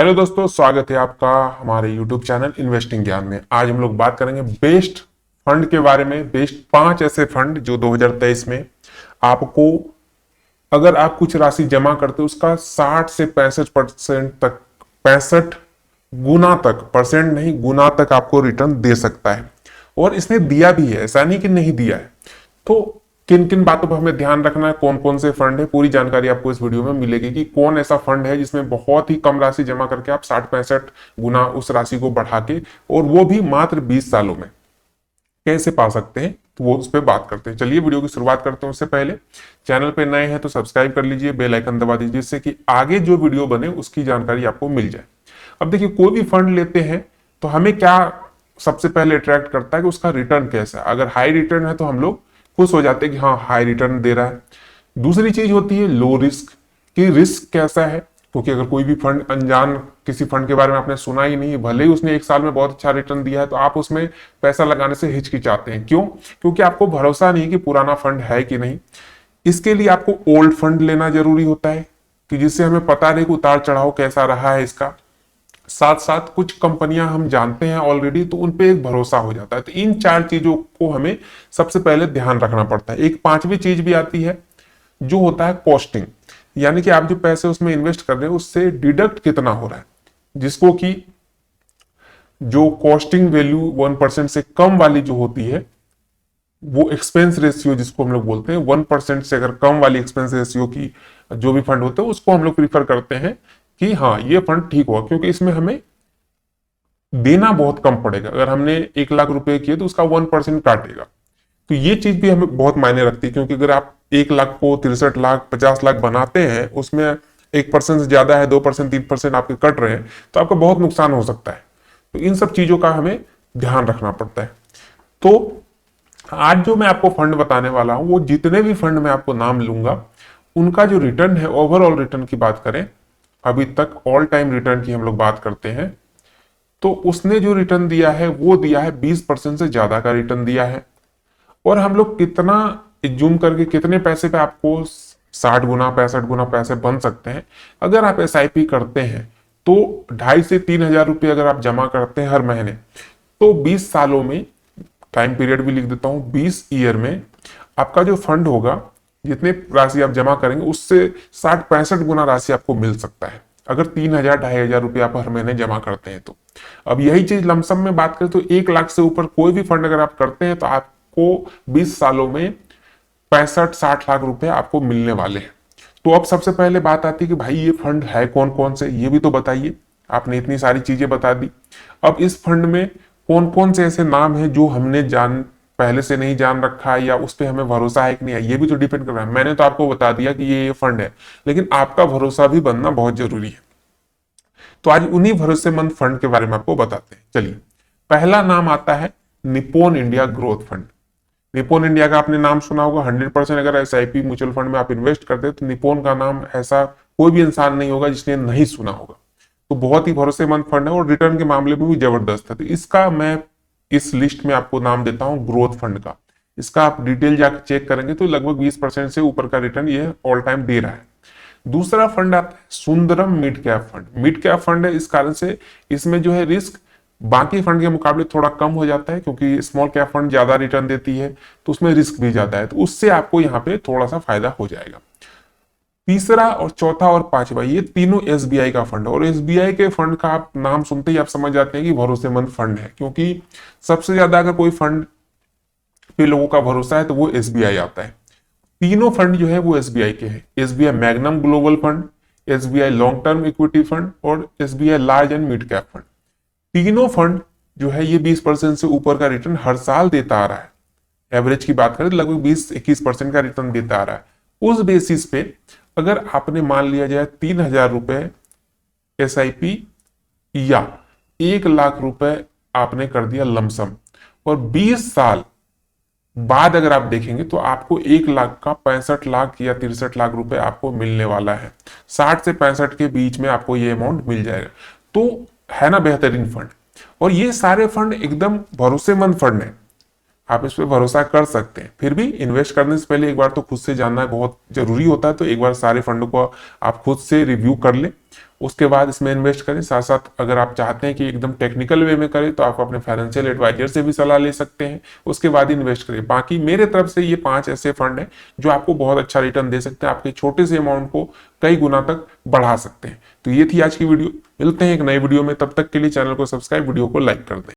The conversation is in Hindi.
हेलो दोस्तों, स्वागत है आपका हमारे YouTube चैनल इन्वेस्टिंग ज्ञान में। आज हम लोग बात करेंगे बेस्ट फंड के बारे में। बेस्ट 5 ऐसे फंड जो 2023 में आपको, अगर आप कुछ राशि जमा करते हो, उसका 60 से 65% तक, 65 गुना तक, परसेंट नहीं गुना तक आपको रिटर्न दे सकता है। और इसने दिया भी है, ऐसा नहीं कि नहीं दिया है। तो किन किन बातों पर हमें ध्यान रखना है, कौन कौन से फंड है, पूरी जानकारी आपको इस वीडियो में मिलेगी कि कौन ऐसा फंड है जिसमें बहुत ही कम राशि जमा करके आप 60-65 गुना उस राशि को बढ़ा के, और वो भी मात्र 20 सालों में कैसे पा सकते हैं, तो वो उस पर बात करते हैं। चलिए वीडियो की शुरुआत करते हैं। उससे पहले चैनल पे नए हैं तो सब्सक्राइब कर लीजिए, बेल आइकन दबा दीजिए, जिससे कि आगे जो वीडियो बने उसकी जानकारी आपको मिल जाए। अब देखिए, कोई भी फंड लेते हैं तो हमें क्या सबसे पहले अट्रैक्ट करता है कि उसका रिटर्न कैसा है। अगर हाई रिटर्न है तो हम लोग खुश हो जाते हैं कि हाँ, हाई रिटर्न दे रहा है। दूसरी चीज होती है लो रिस्क, कि रिस्क कैसा है। क्योंकि अगर कोई भी फंड, अनजान किसी फंड के बारे में आपने सुना ही नहीं, भले ही उसने 1 साल में बहुत अच्छा रिटर्न दिया है, तो आप उसमें पैसा लगाने से हिचकिचाते हैं। क्यों? क्योंकि आपको भरोसा नहीं कि पुराना फंड है कि नहीं। इसके लिए आपको ओल्ड फंड लेना जरूरी होता है, कि जिससे हमें पता रहे कि उतार चढ़ाव कैसा रहा है इसका। साथ साथ कुछ कंपनियां हम जानते हैं ऑलरेडी, तो उन पे एक भरोसा हो जाता है। तो इन 4 चीजों को हमें सबसे पहले ध्यान रखना पड़ता है। एक 5वीं चीज भी आती है, जो होता है कॉस्टिंग, यानी कि आप जो पैसे उसमें इन्वेस्ट कर रहे हैं उससे डिडक्ट कितना हो रहा है, जिसको कि जो कॉस्टिंग वैल्यू 1% से कम वाली जो होती है, वो एक्सपेंस रेशियो जिसको हम लोग बोलते हैं, 1% से अगर कम वाली एक्सपेंस रेशियो की जो भी फंड होते हैं, उसको हम लोग प्रीफर करते हैं कि हाँ, ये फंड ठीक हुआ, क्योंकि इसमें हमें देना बहुत कम पड़ेगा। अगर हमने 1 लाख रुपए किए तो उसका 1% काटेगा। तो ये चीज भी हमें बहुत मायने रखती है, क्योंकि अगर आप 1 लाख को 63 लाख 50 लाख बनाते हैं, उसमें 1% से ज्यादा है, 2% 3% आपके कट रहे हैं, तो आपका बहुत नुकसान हो सकता है। तो इन सब चीजों का हमें ध्यान रखना पड़ता है। तो आज जो मैं आपको फंड बताने वाला हूं, वो जितने भी फंड मैं आपको नाम लूंगा, उनका जो रिटर्न है, ओवरऑल रिटर्न की बात करें, अभी तक ऑल टाइम रिटर्न की हम लोग बात करते हैं, तो उसने जो रिटर्न दिया है वो दिया है 20% से ज्यादा का रिटर्न दिया है। और हम लोग कितना जूम करके कितने पैसे पे आपको 60 गुना 65 गुना पैसे बन सकते हैं, अगर आप SIP करते हैं तो 2,500 से 3,000 रुपये अगर आप जमा करते हैं हर महीने, तो 20 सालों में, टाइम पीरियड भी लिख देता हूं, 20 ईयर में आपका जो फंड होगा, जितने राशि आप जमा करेंगे उससे 60-65 गुना राशि आपको मिल सकता है, अगर 3,000 2,500 रुपये आप हर महीने जमा करते हैं तो। अब यही चीज लमसम में बात करें तो 1 लाख से ऊपर कोई भी फंड अगर आप करते हैं तो आपको 20 सालों में 65-60 लाख रुपए आपको मिलने वाले हैं। तो अब सबसे पहले बात आती है कि भाई ये फंड है कौन कौन से, ये भी तो बताइए। आपने इतनी सारी चीजें बता दी, अब इस फंड में कौन कौन से ऐसे नाम है जो हमने पहले से नहीं जान रखा है, या उस पर हमें भरोसा है कि नहीं है, ये भी तो डिपेंड कर रहा है। मैंने तो आपको बता दिया कि ये फंड है, लेकिन आपका भरोसा भी बनना बहुत जरूरी है। तो आज उन्हीं भरोसेमंद फंड के बारे में आपको बताते हैं। चलिए, पहला नाम आता है Nippon India growth fund. Nippon India का आपने नाम सुना होगा। 100% अगर SIP म्यूचुअल फंड में आप इन्वेस्ट करते हैं तो निप्पॉन का नाम ऐसा कोई भी इंसान नहीं होगा जिसने नहीं सुना होगा। तो बहुत ही भरोसेमंद फंड है और रिटर्न के मामले में भी जबरदस्त है। तो इसका मैं इस लिस्ट में आपको नाम देता हूं ग्रोथ फंड का। इसका आप डिटेल जाकर चेक करेंगे तो लगभग 20% से ऊपर का रिटर्न ये ऑल टाइम दे रहा है। दूसरा फंड आता है Sundaram mid cap fund. Mid cap fund है, इस कारण से इसमें जो है रिस्क बाकी फंड के मुकाबले थोड़ा कम हो जाता है, क्योंकि स्मॉल कैप फंड ज्यादा रिटर्न देती है तो उसमें रिस्क भी ज्यादा है, तो उससे आपको यहाँ पे थोड़ा सा फायदा हो जाएगा। तीसरा और चौथा और पांचवा, ये तीनों SBI का फंड है। और SBI के फंड का आप नाम सुनते ही आप समझ जाते हैं कि भरोसेमंद फंड है, क्योंकि सबसे ज्यादा अगर कोई फंड पे लोगों का भरोसा है तो वो SBI आता है। तीनों फंड जो है वो SBI के हैं। SBI magnum global fund, SBI long term equity fund और SBI large and mid cap fund. तीनों फंड जो है ये 20% से ऊपर का रिटर्न हर साल देता आ रहा है। एवरेज की बात करें तो लगभग 20-21% का रिटर्न देता आ रहा है। उस बेसिस पे अगर आपने मान लिया जाए 3,000 रुपए SIP या 1 लाख रुपए आपने कर दिया लमसम, और 20 साल बाद अगर आप देखेंगे तो आपको 1 लाख का 65 लाख या 63 लाख रुपए आपको मिलने वाला है। 60 से 65 के बीच में आपको ये अमाउंट मिल जाएगा। तो है ना बेहतरीन फंड। और ये सारे फंड एकदम भरोसेमंद फंड है। आप इस पर भरोसा कर सकते हैं। फिर भी इन्वेस्ट करने से पहले एक बार तो खुद से जानना बहुत जरूरी होता है, तो एक बार सारे फंड को आप खुद से रिव्यू कर लें, उसके बाद इसमें इन्वेस्ट करें। साथ साथ अगर आप चाहते हैं कि एकदम टेक्निकल वे में करें तो आप अपने फाइनेंशियल एडवाइजर से भी सलाह ले सकते हैं, उसके बाद इन्वेस्ट करें। बाकी मेरे तरफ से ये 5 ऐसे फंड हैं जो आपको बहुत अच्छा रिटर्न दे सकते हैं, आपके छोटे से अमाउंट को कई गुना तक बढ़ा सकते हैं। तो ये थी आज की वीडियो, मिलते हैं एक नई वीडियो में, तब तक के लिए चैनल को सब्सक्राइब, वीडियो को लाइक कर दें।